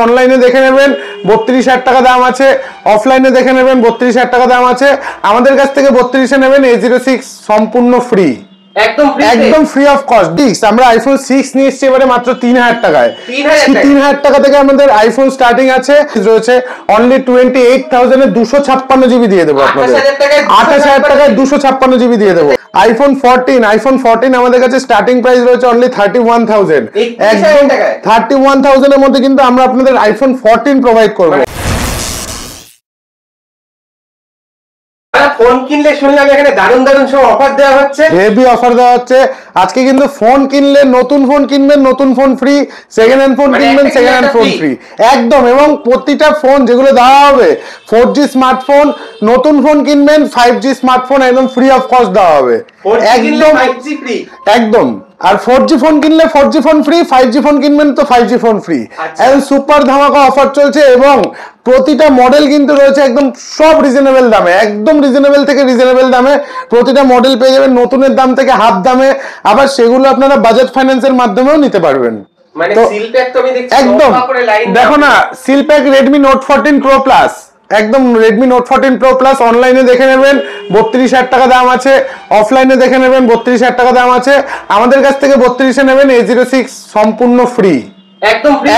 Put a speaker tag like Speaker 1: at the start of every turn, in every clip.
Speaker 1: অনলাইনে দেখে নেবেন 32,000 টাকা দাম আছে, অফলাইনে দেখে নেবেন 32,000 টাকা দাম আছে। আমাদের কাছ থেকে 32-এ নেবেন A06 সম্পূর্ণ ফ্রি, একদম ফ্রি অফ কস্ট। আমরা আইফোন 6 নিয়ে এসেছি এবারে মাত্র 3,000 টাকায়। 3,000 টাকা থেকে আমাদের আইফোন স্টার্টিং আছে, রয়েছে অনলি 28,000 এ 256 জিবি দিয়ে দেবো আপনাদের। 28,000 টাকায় 256 জিবি দিয়ে দেবো। আইফোন 14 আমাদের কাছে স্টার্টিং প্রাইস রয়েছে অনলি 31,000, একদম 31,000 এর মধ্যে কিন্তু আমরা আপনাদের আইফোন 14 প্রোভাইড করবো।
Speaker 2: ফোন কিনলে শুনলাম এখানে দারুণ দারুণ সব অফার দেওয়া হচ্ছে,
Speaker 1: হেভি অফার দেওয়া হচ্ছে আজকে। কিন্তু ফোন কিনলে নতুন ফোন কিনবেন নতুন phone free, second hand phone কিনবেন সেকেন্ড হ্যান্ড ফোন ফ্রি একদম। এবং প্রতিটা ফোন যেগুলো দেওয়া হবে 4G স্মার্টফোন, নতুন ফোন কিনবেন 5G স্মার্টফোন একদম ফ্রি অফ কস্ট দেওয়া হবে একদম একদম। আর 4G ফোন কিনলে 4G phone free, 5G phone কিনবেন তো 5G ফোন ফ্রি। একদম সুপার ধামাকা অফার চলছে এবং প্রতিটা মডেল কিন্তু রয়েছে একদম সব রিজনেবল দামে, একদম রিজনেবল থেকে রিজনেবল দামে প্রতিটা মডেল পেয়ে যাবেন, নতুনের দাম থেকে হাফ দামে। আবার সেগুলো আপনারা বাজাজ ফাইন্যান্সের মাধ্যমেও নিতে পারবেন।
Speaker 2: মানে সিল প্যাক তো আমি দেখছি
Speaker 1: একদম দেখো না, seal pack Redmi Note 14 Pro Plus, একদম Redmi Note 14 Pro Plus অনলাইনে দেখে নেবেন 32,000 টাকা দাম আছে, অফলাইনে দেখে নেবেন 32,000 টাকা দাম আছে। আমাদের কাছ থেকে 32-এ নেবেন A06 সম্পূর্ণ ফ্রি,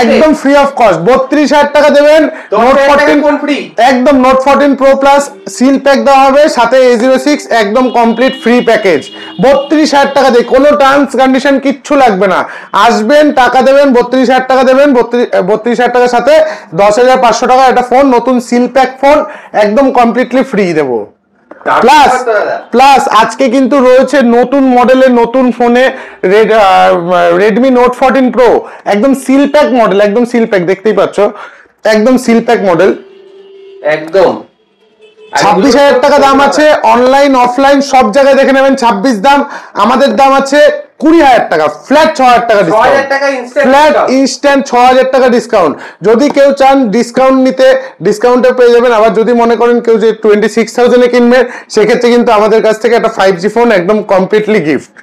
Speaker 1: একদম ফ্রি অফ কস্ট। 32,000 টাকা দেবেন, Note 14 ফ্রি, একদম Note 14 Pro Plus seal pack দেওয়া হবে, সাথে A06 একদম কমপ্লিট ফ্রি প্যাকেজ। 32,000 টাকা দিয়ে কোনো টার্মস কন্ডিশন কিচ্ছু লাগবে না, আসবেন টাকা দেবেন, 32,000 টাকা দেবেন, 32,000 টাকার সাথে 10,500 টাকা একটা ফোন, নতুন সিল প্যাক ফোন একদম কমপ্লিটলি ফ্রি দেবো। প্লাস আজকে কিন্তু রয়েছে নতুন মডেলের নতুন ফোনে Redmi Note 14 Pro একদম সিল প্যাক মডেল, একদম সিল প্যাক দেখতেই পাচ্ছ, একদম সিল প্যাক মডেল একদম। 26,000 টাকা দাম আছে, অনলাইন অফলাইন সব জায়গায় দেখে নেবেন 26 দাম। আমাদের দাম আছে 20,000 টাকা, ফ্ল্যাট 6,000 টাকা ডিসকাউন্ট, ফ্ল্যাট ইনস্ট্যান্ট 6,000 টাকা ডিসকাউন্ট। যদি কেউ চান ডিসকাউন্ট নিতে, ডিসকাউন্টে পেয়ে যাবেন। আবার যদি মনে করেন কেউ যে 26,000 এ কিনবে, সেক্ষেত্রে কিন্তু আমাদের কাছ থেকে একটা 5G ফোন একদম কমপ্লিটলি গিফট,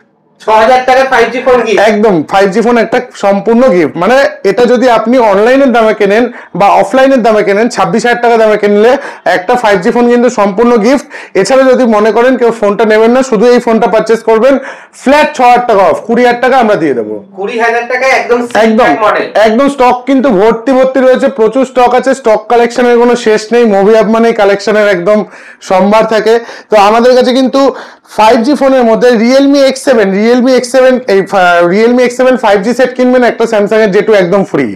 Speaker 2: 6,000 টাকার 5G ফোন গিফট,
Speaker 1: একদম 5G ফোন একটা সম্পূর্ণ গিফট। মানে এটা যদি আপনি অনলাইনের দামে কেনেন বা অফলাইনের দামে কেনেন, 26,000 টাকা দামে কিনলে একটা 5G ফোন কিন্তু সম্পূর্ণ গিফট। এছাড়া যদি মনে করেন কেউ ফোনটা নেবেন না, শুধু এই ফোনটা পারচেজ করবেন, ফ্ল্যাট 6,000 টাকা অফ, 20,000 টাকা আমরা দিয়ে দেবো।
Speaker 2: 20,000 টাকায় একদম মডেল,
Speaker 1: একদম স্টক কিন্তু ভর্তি রয়েছে, প্রচুর স্টক আছে, স্টক কালেকশনের কোনো শেষ নেই। মুভি আপ মানে কালেকশনের একদম সম্ভার থাকে। তো আমাদের কাছে কিন্তু 5G ফোনের মধ্যে Realme X7 5G সেট কিনবেন, একটা Samsung এর J2 একদম ফ্রি,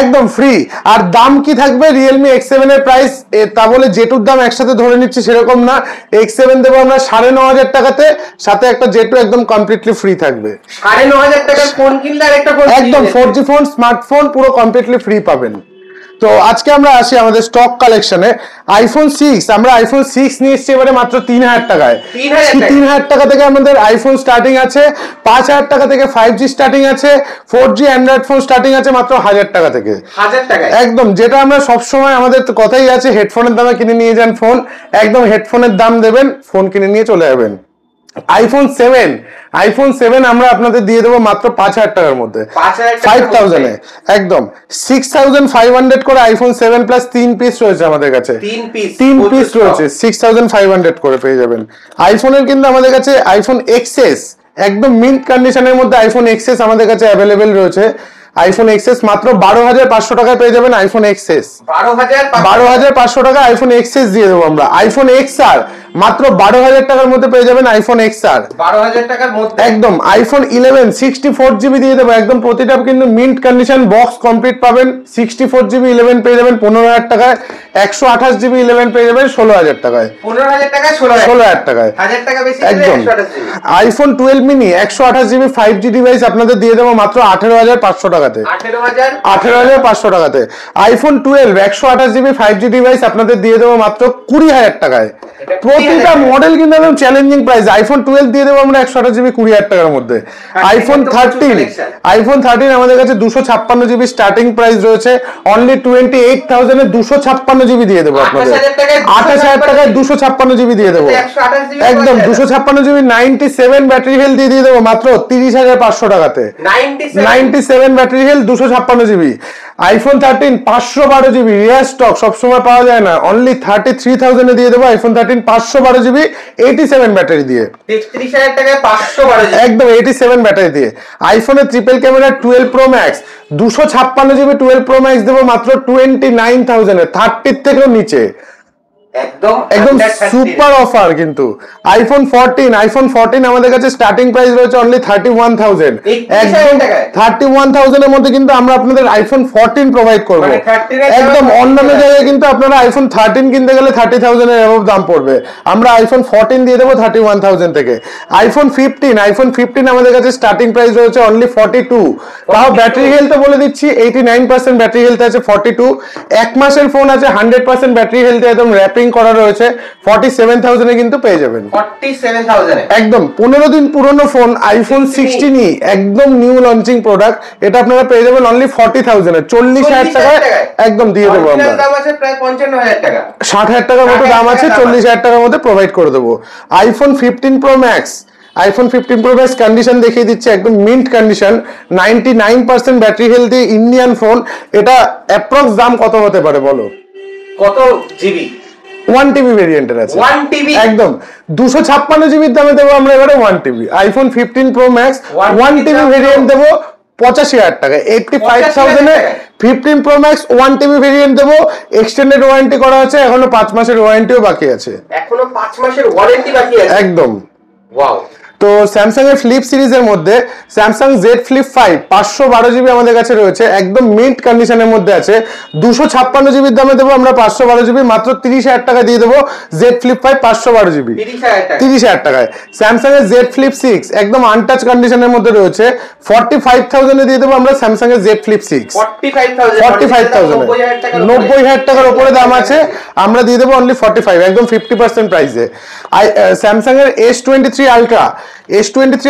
Speaker 1: একদম ফ্রি। আর দাম কি থাকবে Realme X7 এর প্রাইস, তা বলে J2 দাম একসাথে ধরে নিচ্ছে সেরকম না। X7 দেবো আমরা 9,500 টাকাতে, সাথে একটা J2 একদম কমপ্লিটলি ফ্রি থাকবে।
Speaker 2: 9,500 টাকার ফোন কিনলে আরেকটা ফোন
Speaker 1: একদম 4G ফোন স্মার্টফোন পুরো কমপ্লিটলি ফ্রি পাবেন। তো আজকে আমরা আসি আমাদের স্টক কালেকশনে। আইফোন 6 আমরা আইফোন 6 নিয়ে এসেছি এবারে মাত্র 3,000 টাকায়। 3,000 টাকা থেকে আমাদের আইফোন স্টার্টিং আছে, 5,000 টাকা থেকে 5G স্টার্টিং আছে, 4G অ্যান্ড্রয়েড ফোন স্টার্টিং আছে মাত্র 1,000 টাকা থেকে,
Speaker 2: 1,000 টাকা একদম।
Speaker 1: যেটা আমরা সবসময় আমাদের কথাই আছে, হেডফোনের দামে কিনে নিয়ে যান ফোন, একদম হেডফোনের দাম দেবেন, ফোন কিনে নিয়ে চলে যাবেন। আইফোন 7 আমরা আপনাদের দিয়ে দেবো মাত্র 5,000 টাকার মধ্যে, 5,000 এ একদম 6,500 করে আইফোন 7 প্লাস 3 পিস রয়েছে আমাদের কাছে, 3 পিস রয়েছে, 6,500 করে পেয়ে যাবেন। আইফোনের কিন্তু আমাদের কাছে আইফোন XS একদম মিন্ট কন্ডিশনের মধ্যে আইফোন XS আমাদের কাছে অ্যাভেলেবেল রয়েছে। আইফোন XS মাত্র 12,500 টাকায় পেয়ে যাবেন আইফোন XS, 12,500 টাকা আইফোন XS দিয়ে দেবো আমরা। আইফোন XR মাত্র 12,000 টাকার মধ্যে পেয়ে যাবেন আইফোন XR,
Speaker 2: 12,000 টাকার মধ্যে
Speaker 1: একদম। আইফোন 11 64GB দিয়ে দেবো একদম, প্রতিটা কিন্তু মিন্ট কন্ডিশন বক্স কমপ্লিট পাবেন। 64GB 11 পেয়ে যাবেন 15,000 টাকায়, 128GB 11 পেয়ে যাবেন 16,000 টাকায়,
Speaker 2: 15,000 টাকা
Speaker 1: 16,000 টাকায়,
Speaker 2: 1,000 টাকা বেশি
Speaker 1: একদম। IPhone 12 mini 128GB 5G device আপনাদের দিয়ে দেবো মাত্র 18,500 টাকাতে, 18,500 টাকাতে। আইফোন 12 128GB 5G ডিভাইস আপনাদের দিয়ে দেবো মাত্র 20,000 টাকায়। প্রতিটা মডেল কিন্তু একদম চ্যালেঞ্জিং প্রাইস। আইফোন 12 দিয়ে দেবো আমরা 128GB 20,000 টাকার মধ্যে। আইফোন 13 আমাদের কাছে 256GB স্টার্টিং প্রাইস রয়েছে, অনলি 28,000 এ 256GB দিয়ে দেবো আপনাদের, 28,000 টাকায় 256GB দিয়ে দেবো একদম। 256GB 97 ব্যাটারি হেলথ দিয়ে দেবো মাত্র 30,500 টাকাতে, 97 battery health 256GB। IPhone 13 512GB রিয়ার স্টক সবসময় পাওয়া যায় না, অনলি 33,000 এ দিয়ে দেবো আইফোন 13 512GB 87 ব্যাটারি দিয়ে।
Speaker 2: 33,000 টাকায় 512GB
Speaker 1: একদম 87 ব্যাটারি দিয়ে। আইফোনের triple camera 12 pro max 256GB 12 pro max দেবো মাত্র 29,000 এ, 30 থেকেও নিচে।
Speaker 2: একদম
Speaker 1: সুপার অফার। কিন্তু আইফোন 14 আমাদের কাছে স্টার্টিং প্রাইস রয়েছে অনলি 31,000, একদম 31,000 এর মধ্যে কিন্তু আমরা আপনাদের আইফোন 14 প্রোভাইড করব। একদম অন্যান্য জায়গায় কিন্তু আপনারা আইফোন 13 কিনতে গেলে 30,000 এর অ্যাবভ দাম পড়বে, আমরা আইফোন 14 দিয়ে দেবো 31,000 থেকে। আইফোন 15 আমাদের কাছে স্টার্টিং প্রাইস রয়েছে অনলি 42। তাও ব্যাটারি হেলথ বলে দিচ্ছি 89% ব্যাটারি হেলথ আছে 42। এক মাসের ফোন আছে 100% ব্যাটারি হেলথ, একদম র্যাপিং করা রয়েছে 47,000 এ কিন্তু পেয়ে যাবেন।
Speaker 2: 47,000
Speaker 1: একদম 15 দিন পুরনো ফোন আইফোন 16 একদম নিউ লঞ্চিং প্রোডাক্ট, এটা আপনারা পেয়ে যাবেন অনলি 40,000 এ, 40,000 টাকায় একদম দিয়ে দেবো আমরা।
Speaker 2: দাম আছে প্রায় 55,000 টাকা,
Speaker 1: 60,000 টাকার মতো দাম আছে, 40,000 টাকার মধ্যে প্রোভাইড করে দেবো। আইফোন 15 প্রো ম্যাক্স কন্ডিশন দেখিয়ে দিচ্ছে, একদম mint condition, 99% battery healthy Indian phone. এটা অ্যাপ্রক্স দাম কত হতে পারে বলো?
Speaker 2: কত জিবি?
Speaker 1: 1TB ভেরিয়েন্টের আছে,
Speaker 2: 1TB
Speaker 1: একদম 256GB দামে দেবো আমরা এবারে 1TB iPhone 15 pro max 1TB variant দেবো 85,000 টাকা, 85,000 এ 15 প্রো ম্যাক্স 1TB ভেরিয়েন্ট দেবো। এক্সটেন্ডেড ওয়ারেন্টি করা আছে, এখনো 5 মাসের ওয়ারেন্টিও বাকি আছে,
Speaker 2: এখনো 5 মাসের ওয়ারেন্টি বাকি আছে
Speaker 1: একদম।
Speaker 2: ওয়াও।
Speaker 1: তো স্যামসাং এর ফ্লিপ সিরিজের মধ্যে স্যামসাং জেড ফ্লিপ 5 512GB আমাদের কাছে রয়েছে, একদম মিন্ট কন্ডিশনের মধ্যে আছে। 256GB দামে দেবো আমরা 512GB মাত্র 30,000 টাকা দিয়ে দেবো। জেড ফ্লিপ 5 512GB 30,000 টাকায়। স্যামসাং এর জেড ফ্লিপ 6 একদম আনটাচ কন্ডিশনের মধ্যে রয়েছে, 45,000 এ দিয়ে দেবো আমরা স্যামসাং এর জেড ফ্লিপ 6। 45,000 90,000 টাকার উপরে দাম আছে, আমরা দিয়ে দেবো অনলি 45, একদম 50% প্রাইসে। স্যামসাং এর S23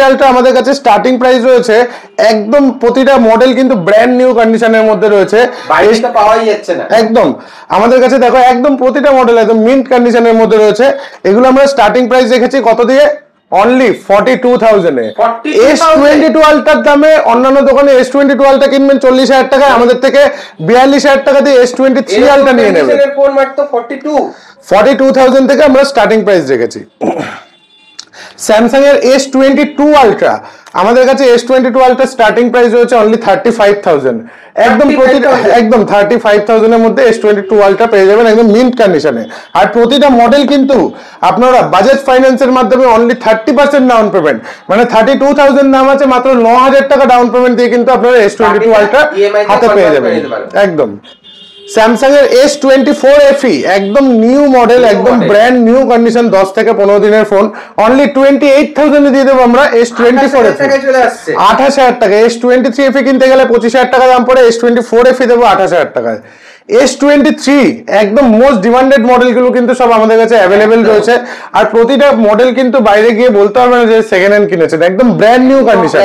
Speaker 1: আলট্রা আমাদের কাছে স্টার্টিং প্রাইস রয়েছে, একদম প্রতিটা মডেল কিন্তু ব্র্যান্ড নিউ কন্ডিশনের মধ্যে রয়েছে,
Speaker 2: বাইরে পাওয়াই যাচ্ছে না।
Speaker 1: একদম আমাদের কাছে দেখো একদম প্রতিটা মডেল একদম মিন্ট কন্ডিশনের মধ্যে রয়েছে। এগুলো আমরা স্টার্টিং প্রাইস রেখেছি কত দিয়ে? অনলি 42,000 এ। S22 আলট্রার দামে অন্যান্য দোকানে S22 আলট্রা কিনবেন 40,000 টাকায়, আমাদের থেকে 42,000 টাকা দিয়ে S23 আলট্রা নিয়ে নেবেন। 42,000 থেকে আমরা স্টার্টিং প্রাইস রেখেছি। স্যামসাং এর S22 আলট্রা আমাদের কাছে S22 আলট্রা স্টার্টিং প্রাইস রয়েছে অনলি 35,000, একদম প্রতিটা একদম 35,000 এর মধ্যে S22 আলট্রা পেয়ে যাবেন একদম মিন্ট কন্ডিশনে। আর প্রতিটা মডেল কিন্তু আপনারা বাজাজ ফাইন্যান্সের মাধ্যমে অনলি 30% ডাউন পেমেন্ট, মানে 32,000 দাম আছে, মাত্র 9,000 টাকা ডাউন পেমেন্ট দিয়ে কিন্তু আপনারা S22 আলট্রা হাতে পেয়ে যাবেন একদম। স্যামসাং এর S24 FE একদম নিউ মডেল, একদম ব্র্যান্ড নিউ কন্ডিশন, 10 থেকে 15 দিনের ফোন, অনলি 28,000 এ দিয়ে দেবো আমরা S24 FE 28,000 টাকা। S23 FE কিনতে গেলে 25,000 টাকা দাম পড়ে, S24 FE দেবো 28,000 টাকায়। S23 একদম মোস্ট ডিমান্ডেড মডেলগুলো কিন্তু সব আমাদের কাছে অ্যাভেলেবেল রয়েছে, আর প্রতিটা মডেল কিন্তু বাইরে গিয়ে বলতে হবে না যে সেকেন্ড হ্যান্ড কিনেছেন, একদম ব্র্যান্ড নিউ কন্ডিশন।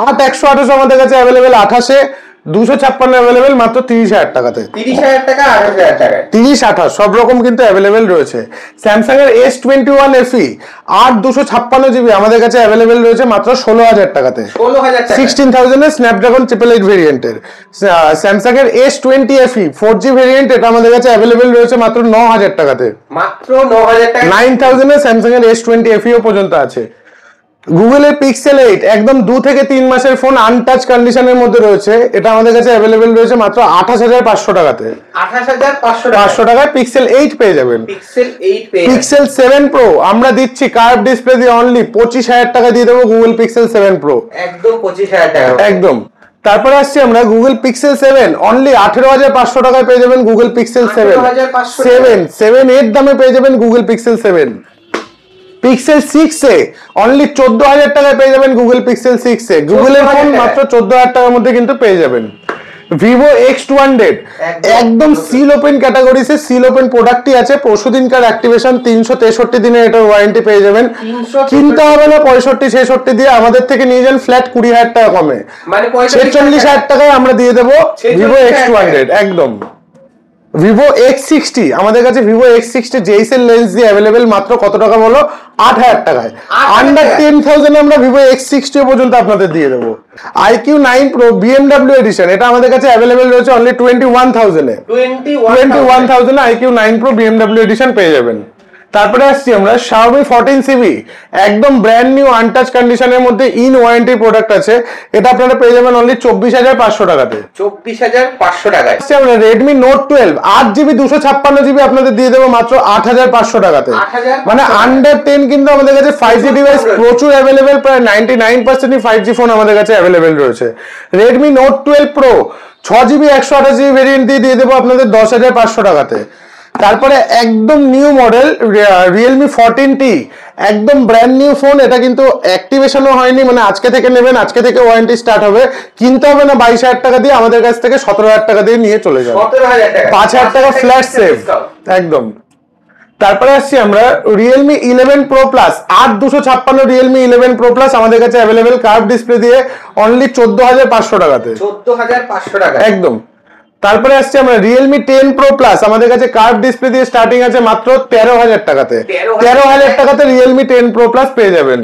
Speaker 1: 128 আমাদের কাছে অ্যাভেলেবেল, 28 256 অ্যাভেলেবেল মাত্র 30,000 টাকাতে।
Speaker 2: 30,000 টাকা 28,000 টাকা,
Speaker 1: 30-28 সব রকম কিন্তু অ্যাভেলেবেল রয়েছে। স্যামসাং এর S21 FE 256GB আমাদের কাছে অ্যাভেলেবেল রয়েছে মাত্র 16,000 টাকাতে, 16,000 এর স্ন্যাপড্রাগন 888 ভেরিয়েন্টের। স্যামসাং এর S20 FE 4G ভেরিয়েন্ট, এটা আমাদের কাছে অ্যাভেলেবেল রয়েছে মাত্র 9,000 টাকাতে,
Speaker 2: মাত্র 9,000 টাকা।
Speaker 1: 9,000 এর স্যামসাং এর S20 FE পর্যন্ত আছে। গুগলের পিক্সেল 8 একদম 2 থেকে 3 মাসের ফোন আনটাচ কন্ডিশনের মধ্যে রয়েছে, এটা আমাদের কাছে অ্যাভেলেবেল রয়েছে মাত্র 28,500 টাকাতে। 28,500 টাকায় পিক্সেল 8 পেয়ে যাবেন। পিক্সেল 7 প্রো আমরা দিচ্ছি কার্ভ ডিসপ্লে দিয়ে অনলি 25,000 টাকা দিয়ে দেবো গুগল পিক্সেল 7 প্রো,
Speaker 2: একদম 25,000 টাকা একদম।
Speaker 1: তারপরে আসছি আমরা গুগল পিক্সেল 7 অনলি 18,500 টাকায় পেয়ে যাবেন গুগল পিক্সেল 7 এর দামে পেয়ে যাবেন Google pixel 7। Pixel 6 A only 14,000 টাকায় পেয়ে যাবেন গুগল পিক্সেল 6 এ, গুগলের ফোন মাত্র 14,000 টাকার মধ্যে কিন্তু পেয়ে যাবেন। ভিভো X200 একদম সিল ওপেন ক্যাটাগরিতে সিল ওপেন প্রোডাক্টই আছে, পরশুদিনকার অ্যাক্টিভেশন, 363 দিনের এটার ওয়ারেন্টি পেয়ে যাবেন। কিনতে হবে না 65-66 দিয়ে, আমাদের থেকে নিয়ে যান ফ্ল্যাট 20,000 টাকা কমে, মানে 46,000 টাকায় আমরা দিয়ে দেবো ভিভো X200 একদম। ভিভো X60 আমাদের কাছে ভিভো X60 জেইস এর লেন্স দিয়ে অ্যাভেলেবেল মাত্র কত টাকা বলো? 8000 টাকায়। আন্ডার 10,000 আমরা ভিভো X60 পর্যন্ত আপনাদের দিয়ে দেবো। iQ9 Pro BMW এডিশন, এটা আমাদের কাছে অ্যাভেলেবেল রয়েছে অনলি 21,000 এ। 21,000 এ iQ9 Pro BMW এডিশন পেয়ে যাবেন। তারপরে আসছি আমরা Xiaomi 14CV, একদম ব্র্যান্ড নিউ আনটাচ কন্ডিশনের মধ্যে ইন ওয়ারেন্টি প্রোডাক্ট আছে, এটা আপনারা পেয়ে যাবেন অনলি 24,500 টাকাতে।
Speaker 2: 24,500 টাকায়।
Speaker 1: আমরা Redmi Note 12 8GB 256GB আপনাদের দিয়ে দেবো মাত্র 8,500 টাকাতে। মানে আন্ডার 10 কিন্তু আমাদের কাছে 5G ডিভাইস প্রচুর অ্যাভেলেবেল, প্রায় 99% 5G ফোন আমাদের কাছে অ্যাভেলেবেল রয়েছে। Redmi Note 12 Pro 6GB 128GB variant দিয়ে দেবো আপনাদের 10,500 টাকাতে। তারপরে একদম নিউ মডেল Realme 14T, একদম ব্র্যান্ড নিউ ফোন, এটা কিন্তু অ্যাক্টিভেশনও হয়নি, মানে আজকে থেকে নেবেন, আজকে থেকে ওয়ারেন্টি স্টার্ট হবে, কিনতে হবে না 22,000 টাকা দিয়ে, আমাদের কাছ থেকে 17,000 টাকা দিয়ে নিয়ে চলে যাবে, 5,000 টাকা ফ্ল্যাট সেভ একদম। তারপরে আসছি আমরা Realme 11 Pro Plus 8256 Realme 11 Pro Plus আমাদের কাছে অ্যাভেলেবেল কার্ভ ডিসপ্লে দিয়ে অনলি 14,500 টাকাতে।
Speaker 2: 14,500 টাকা
Speaker 1: একদম। তারপরে আসছে আমরা Realme 10 Pro Plus আমাদের কাছে কার্ভ ডিসপ্লে দিয়ে স্টার্টিং আছে মাত্র 13,000 টাকাতে। 13,000 টাকাতে Realme 10 Pro Plus পেয়ে যাবেন।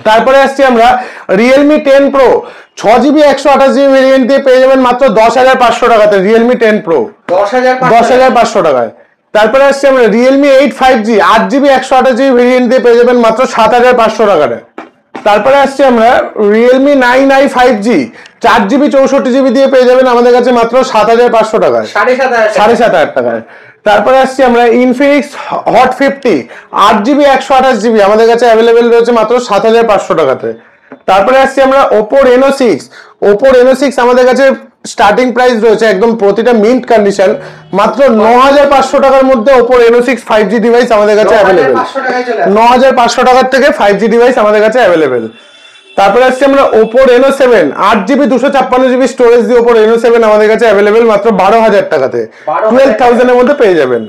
Speaker 1: তারপরে আসছি আমরা Realme 10 Pro 6GB 128GB variant দিয়ে পেয়ে যাবেন মাত্র 10,500 টাকাতে Realme 10 Pro 10,500 টাকায়। তারপরে আসছি আমরা Realme 8 5G 8GB 128GB variant দিয়ে পেয়ে যাবেন মাত্র 7,500 টাকাতে। তারপরে আসছি আমরা Realme 9i 5G 4GB 64GB দিয়ে পেয়ে যাবেন আমাদের কাছে মাত্র 7,500 টাকায়, 7,500 টাকায়। তারপরে আসছি আমরা Infinix Hot 50 8GB 128GB আমাদের কাছে অ্যাভেলেবেল রয়েছে মাত্র 7,500 টাকাতে। তারপরে আসছি আমরা Oppo Reno 6 আমাদের কাছে স্টার্টিং প্রাইস রয়েছে একদম প্রতিটা মিন্ট কন্ডিশন মাত্র 9,500 টাকার মধ্যে Oppo Reno 6 5G ডিভাইস আমাদের কাছে অ্যাভেলেবেল। 9,500 টাকার থেকে 5G ডিভাইস আমাদের কাছে অ্যাভেলেবেল। তারপরে আসছে আমরা Oppo Reno 7 8GB 256GB storage দিয়ে Oppo Reno 7 আমাদের কাছে অ্যাভেলেবেল মাত্র 12,000 টাকাতে, 12,000 এর মধ্যে পেয়ে যাবেন।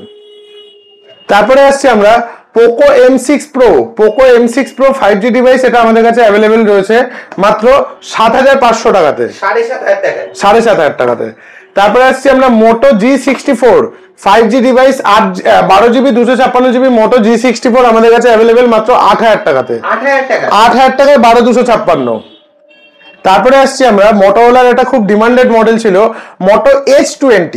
Speaker 1: তারপরে আসছে আমরা Poco M6 Pro 5G device, এটা আমাদের কাছে অ্যাভেলেবেল রয়েছে মাত্র 7,500 টাকাতে, 7,500 টাকাতে। তারপরে আসছি আমরা Moto G64 5G device 12GB 256GB Moto G64 আমাদের কাছে অ্যাভেলেবেল মাত্র 8,000 টাকাতে, 8,000 টাকায় 12,256। তারপরে আসছি আমরা Motorola, এটা খুব ডিমান্ডেড মডেল ছিল Moto H20,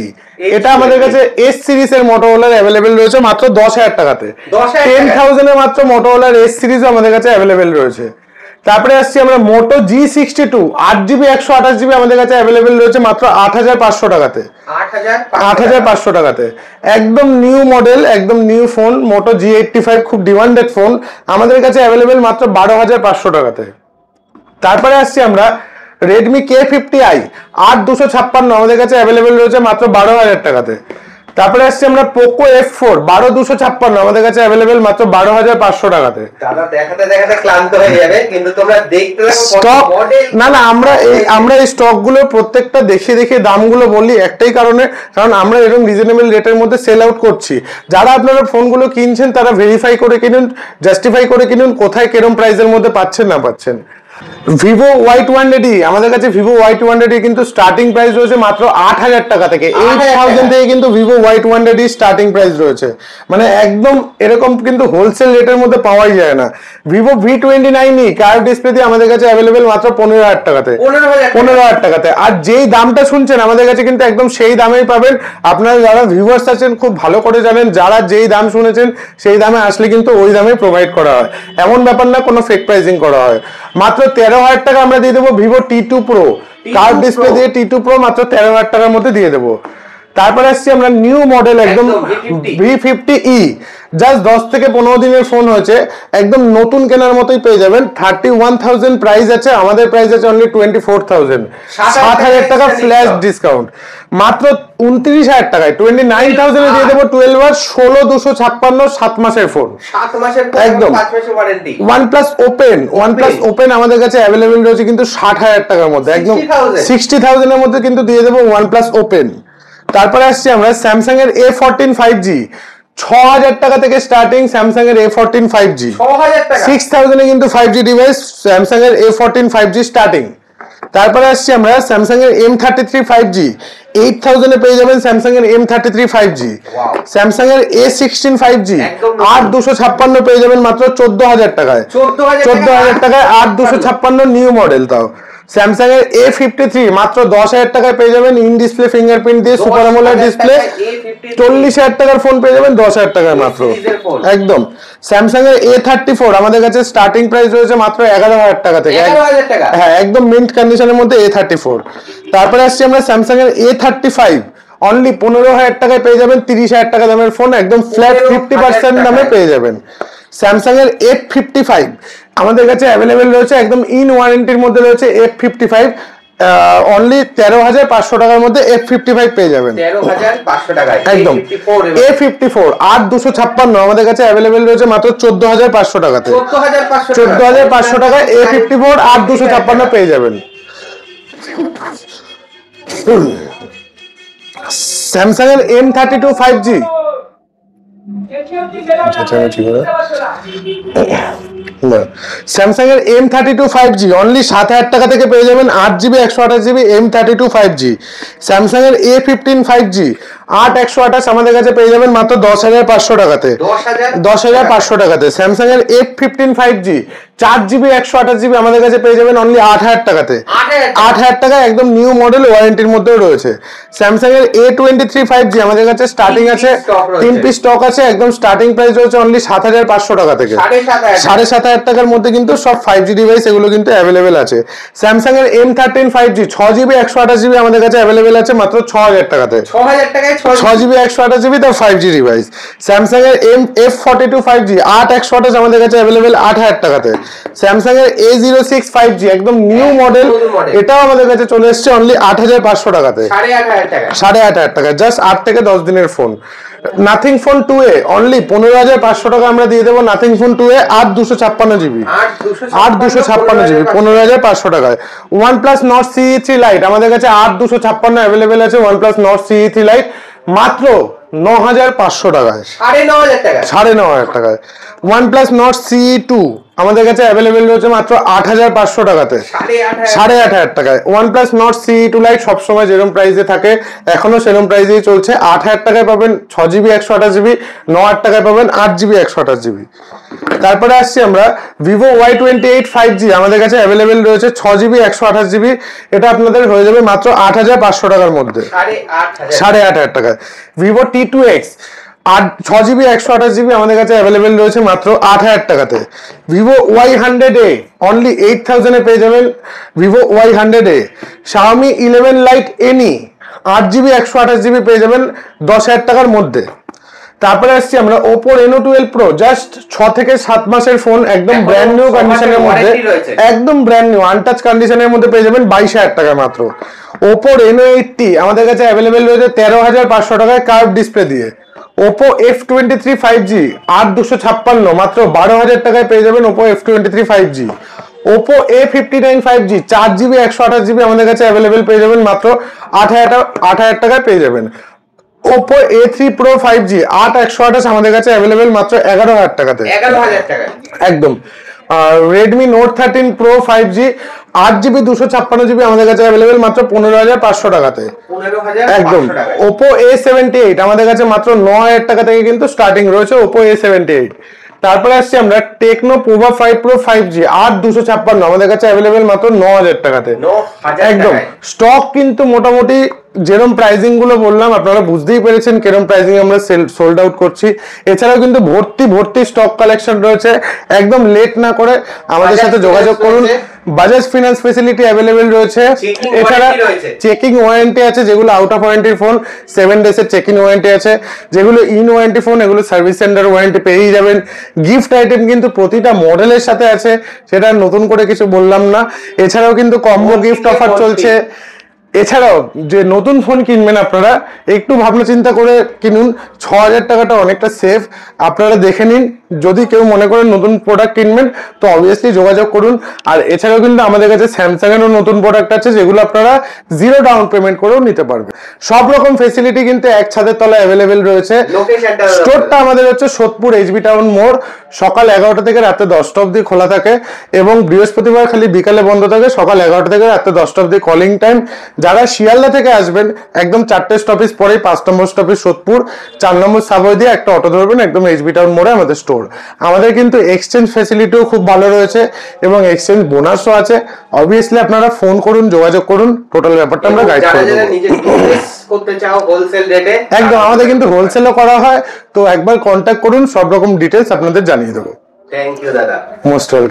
Speaker 1: এটা আমাদের কাছে S সিরিজ এর Motorola অ্যাভেলেবেল রয়েছে মাত্র 10,000 টাকাতে, 10,000 এ মাত্র Motorola S সিরিজ আমাদের কাছে অ্যাভেলেবেল রয়েছে। তারপরে আসছি আমরা Moto G62 8GB 128GB আমাদের কাছে অ্যাভেলেবেল রয়েছে মাত্র 8,500 টাকাতে, 8,500 টাকাতে। একদম নিউ মডেল, একদম নিউ ফোন Moto G85, খুব ডিমান্ডেড ফোন, আমাদের কাছে অ্যাভেলেবেল মাত্র 12,500 টাকাতে। তারপরে আসছি আমরা Redmi K50i 8256 আমাদের কাছে অ্যাভেলেবেল রয়েছে মাত্র 12,000 টাকাতে। তারপরে আসছে আমরা Poco F4 12256 আমাদের কাছে অ্যাভেলেবেল মাত্র 12,500 টাকাতে।
Speaker 2: দাদা দেখাতে দেখাতে ক্লান্ত হয়ে যাবে, কিন্তু তোমরা দেখতে থাকো
Speaker 1: স্টক। না আমরা এই স্টক গুলো প্রত্যেকটা দেখে দেখে দামগুলো বলি একটাই কারণে, কারণ আমরা এরকম রিজনেবল রেটের মধ্যে সেল আউট করছি। যারা আপনারা ফোনগুলো কিনছেন তারা ভেরিফাই করে কিনুন, জাস্টিফাই করে কিনুন কোথায় কিরকম প্রাইসের মধ্যে পাচ্ছেন না পাচ্ছেন। Vivo Y200D আমাদের কাছে Vivo Y200D কিন্তু স্টার্টিং প্রাইস রয়েছে মাত্র 8,000 টাকা থেকে, 8,000 থেকে কিন্তু Vivo Y200D স্টার্টিং প্রাইস রয়েছে, মানে একদম এরকম কিন্তু হোলসেল রেটের মধ্যে পাওয়াই যায় না। Vivo V29e কার্ভ ডিসপ্লে দিয়ে আমাদের কাছে অ্যাভেলেবেল মাত্র 15,000 টাকাতে, 15,000 টাকাতে। আর যেই দামটা শুনছেন আমাদের কাছে কিন্তু একদম সেই দামেই পাবেন। আপনারা যারা ভিউয়ার্স আছেন খুব ভালো করে জানেন, যারা যেই দাম শুনেছেন সেই দামে আসলে কিন্তু ওই দামে প্রোভাইড করা হয়, এমন ব্যাপার না কোনো ফেক প্রাইসিং করা হয়। মাত্র 13,000 টাকা আমরা দিয়ে দেবো Vivo T2 Pro curve display দিয়ে T2 Pro মাত্র 13,000 টাকার মধ্যে দিয়ে দেবো। তারপরে আসছি আমরা নিউ মডেল একদম V50e, জাস্ট 10 থেকে 15 দিনের ফোন হয়েছে, একদম নতুন কেনার মতোই পেয়ে যাবেন। 31,000 প্রাইস আছে, আমাদের প্রাইস আছে অনলি 24,000, 7,000 টাকা ফ্ল্যাশ ডিসকাউন্ট। মাত্র 29,000 টাকায় 29,000 এ দিয়ে দেবো 12 বার 16,256 7 মাসের ফোন,
Speaker 2: 7 মাসের
Speaker 1: একদম
Speaker 2: 5 মাসের ওয়ারেন্টি।
Speaker 1: OnePlus Open আমাদের কাছে অ্যাভেলেবেল রয়েছে কিন্তু 60,000 টাকার মধ্যে, একদম 60,000 এর মধ্যে কিন্তু দিয়ে দেবো OnePlus Open। তারপরে আসছি আমরা স্যামসাং এর A14 5G 6,000 টাকা থেকে স্টার্টিং, স্যামসাং এর A14 5G 6,000 এ কিন্তু 5G ডিভাইস স্যামসাং এর A14 5G স্টার্টিং। তারপরে আসছি আমরা স্যামসাং এর M33 5G 8000 এ পেয়ে যাবেন স্যামসাং এর M33 5G, স্যামসাং এর A16 5G 8256 পেয়ে যাবেন মাত্র 14000 টাকায়। 14000 টাকায় 8256 নিউ মডেল, তাও স্যামসাং এর A53 মাত্র 10000 টাকায় পেয়ে যাবেন ইন ডিসপ্লে ফিঙ্গারপ্রিন্ট দিয়ে সুপার অ্যামোলেড ডিসপ্লে। 40000 টাকার ফোন পেয়ে যাবেন 10000 টাকায় মাত্র, একদম। স্যামসাং এর A34 আমাদের কাছে স্টার্টিং প্রাইস রয়েছে মাত্র 11000 টাকা থেকে, হ্যাঁ একদম মিন্ট কন্ডিশনের মধ্যে A34। তারপরে আসছি আমরা স্যামসাং এর A35 অনলি 15000 টাকায় পেয়ে যাবেন 30000 টাকা দামের ফোন, একদম ফ্ল্যাট 50% দামে পেয়ে যাবেন। স্যামসাং এর F55 আমাদের কাছে অ্যাভেলেবেল রয়েছে, একদম ইন ওয়ারেন্টির মধ্যে রয়েছে F55 অনলি 13500 টাকার মধ্যে F55 পেয়ে যাবেন
Speaker 2: 13500 টাকায়
Speaker 1: একদম। A54 8256 আমাদের কাছে অ্যাভেলেবেল রয়েছে মাত্র 14500 টাকাতে, 14500 টাকায় A54 8256 পেয়ে যাবেন। স্যামসাং এর M32 5G স্যামসাং এর M32 5G অনলি 7000 টাকা থেকে পেয়ে যাবেন 8GB 128GB M32 5G। Samsung এর A15 5G 8128 আমাদের কাছে পেয়ে যাবেন মাত্র 10500 টাকাতে, 10500 টাকাতে। স্যামসাং এর F15 5G 4GB 128GB আমাদের কাছে পেয়ে যাবেন অনলি 8000 টাকাতে, 8000 টাকায় একদম নিউ মডেল ওয়ারেন্টির মধ্যেও রয়েছে। স্যামসাং এর A23 5G আমাদের কাছে স্টার্টিং আছে 3 পিস স্টক আছে, একদম স্টার্টিং প্রাইস রয়েছে অনলি 7500 টাকা থেকে, 7500 টাকার মধ্যে কিন্তু সব 5G ডিভাইস এগুলো কিন্তু অ্যাভেলেবেল আছে। স্যামসাং এর M13 5G 6GB 128GB আমাদের কাছে অ্যাভেলেবেল আছে মাত্র 6000 টাকাতে, 6GB 128GB তার 5G ডিভাইস। স্যামসাং এর F42 5G 8128 আমাদের কাছে অ্যাভেলেবেল 8000 টাকাতে। স্যামসাং এর A06 5G একদম নিউ মডেল, এটাও আমাদের কাছে চলে এসেছে অনলি 8500 টাকাতে, 8500 টাকা, জাস্ট 8 থেকে 10 দিনের phone. Nothing phone 2A only 15500 টাকা আমরা দিয়ে দেবো। Nothing phone 2A 8256GB 8256GB 15500 টাকায়। OnePlus Nord CE3 Lite আমাদের কাছে 8256 অ্যাভেলেবেল আছে। OnePlus Nord CE3 Lite মাত্র 9500 টাকায়, 9500 টাকায়। OnePlus Nord CE2 আমাদের কাছে অ্যাভেলেবেল রয়েছে মাত্র 8500 টাকাতে, 8500 টাকায়। OnePlus Nord CE2 Lite সবসময় যেরকম প্রাইসে থাকে এখনো সেরকম প্রাইসেই চলছে। 8000 টাকায় পাবেন 6GB 128GB, 9000 টাকায় পাবেন 8GB 128GB। তারপরে আসছি আমরা Vivo Y28 5G আমাদের কাছে অ্যাভেলেবেল রয়েছে 6GB 128GB, এটা আপনাদের হয়ে যাবে মাত্র 8500 টাকার মধ্যে, 8500 টাকায়। Vivo T2X 6GB 128GB আমাদের কাছে অ্যাভেলেবেল রয়েছে মাত্র 8000 টাকাতে। Vivo Y100A অনলি 8000 এ পেয়ে যাবেন Vivo Y100A। Xiaomi 11 Lite Any 8GB 128GB পেয়ে যাবেন 10000 টাকার মধ্যে। তারপরে আসছি আমরা Oppo Reno 12 Pro জাস্ট 6 থেকে 7 মাসের ফোন, একদম ব্র্যান্ড নিউ কন্ডিশনের মধ্যে, একদম ব্র্যান্ড নিউ আনটাচ কন্ডিশনের মধ্যে পেয়ে যাবেন 22000 টাকা মাত্র। Oppo Reno 80 আমাদের কাছে অ্যাভেলেবেল রয়েছে 13500 টাকায় কার্ভ ডিসপ্লে দিয়ে। Oppo F23 5G 8256 মাত্র 12000 টাকায় পেয়ে যাবেন Oppo F23 5G। Oppo A59 5G 4GB 128GB আমাদের কাছে অ্যাভেলেবেল পেয়ে যাবেন মাত্র 8000 টাকায় পেয়ে যাবেন। Oppo A3 Pro 5G 8128 আমাদের কাছে অ্যাভেলেবেল মাত্র 11000 টাকাতে,
Speaker 2: 11000 টাকা
Speaker 1: একদম। Redmi Note 13 Pro 5G 8GB 256GB আমাদের কাছে অ্যাভেলেবেল মাত্র 15500 টাকাতে, একদম। Oppo A78 আমাদের কাছে মাত্র 9000 টাকা থেকে কিন্তু স্টার্টিং রয়েছে Oppo A78। তারপরে আসছি আমরা Tecno Pova 5 Pro 5G 8256 আমাদের কাছে অ্যাভেলেবেল মাত্র 9000 টাকাতে, একদম। স্টক কিন্তু মোটামুটি যেরকম প্রাইসিং গুলো বললাম আপনারা বুঝতেই পেরেছেন কিরকম প্রাইসিং আমরা সোল্ড আউট করছি। এছাড়াও কিন্তু ভর্তি স্টক কালেকশন রয়েছে, একদম লেট না করে আমাদের সাথে যোগাযোগ করুন। বাজাজ ফিনান্স ফেসিলিটি অ্যাভেলেবেল রয়েছে, এছাড়া চেকিং ওয়ারেন্টি আছে, যেগুলো আউট অফ ওয়ারেন্টির ফোন 7 ডেজের চেকিং ওয়ারেন্টি আছে, যেগুলো ইন ওয়ারেন্টি ফোন এগুলো সার্ভিস সেন্টার ওয়ারেন্টি পেয়েই যাবেন। গিফট আইটেম কিন্তু প্রতিটা মডেলের সাথে আছে, সেটা নতুন করে কিছু বললাম না। এছাড়াও কিন্তু কম্বো গিফট অফার চলছে। এছাড়াও যে নতুন ফোন কিনবেন আপনারা একটু ভাবনা চিন্তা করে কিনুন, 6000 টাকাটা অনেকটা সেফ। আপনারা দেখে নিন যদি কেউ মনে করেন নতুন প্রোডাক্ট কিনবেন তো অবভিয়াসলি যোগাযোগ করুন। আর এছাড়াও কিন্তু আমাদের কাছে স্যামসাং এরও নতুন প্রোডাক্ট আছে যেগুলো আপনারা 0 ডাউন পেমেন্ট করেও নিতে পারবেন। সব রকম ফেসিলিটি কিন্তু এক ছাদের তলায় অ্যাভেলেবেল রয়েছে। স্টোরটা আমাদের হচ্ছে সোদপুর HB টাউন মোড়, সকাল 11টা থেকে রাতে 10টা অবধি খোলা থাকে এবং বৃহস্পতিবার খালি বিকালে বন্ধ থাকে, সকাল 11টা থেকে রাতে 10টা অবধি কলিং টাইম। যারা শিয়ালদা থেকে আসবেন একদম 4টে স্টপেজ পরেই 5 নম্বর স্টপেজ সোদপুর, 4 নম্বর সাবওয়ে দিয়ে একটা অটো ধরবেন, একদম HB টাউন মোড়ে আমাদের স্টোর। আমাদের কিন্তু এক্সচেঞ্জ ফ্যাসিলিটিও খুব ভালো রয়েছে এবং এক্সচেঞ্জ বোনাসও আছে। অবভিয়াসলি আপনারা ফোন করুন, যোগাযোগ করুন, টোটাল ব্যাপারটা আমরা গাইড করে দেব।
Speaker 2: করতে চাও হোলসেল রেটে,
Speaker 1: একদম আমাদের কিন্তু হোলসেলও করা হয়, তো একবার কন্ট্যাক্ট করুন, সব রকম ডিটেলস আপনাদের জানিয়ে দেবো।
Speaker 2: থ্যাংক ইউ দাদা,
Speaker 1: মোস্ট ওয়েলকাম।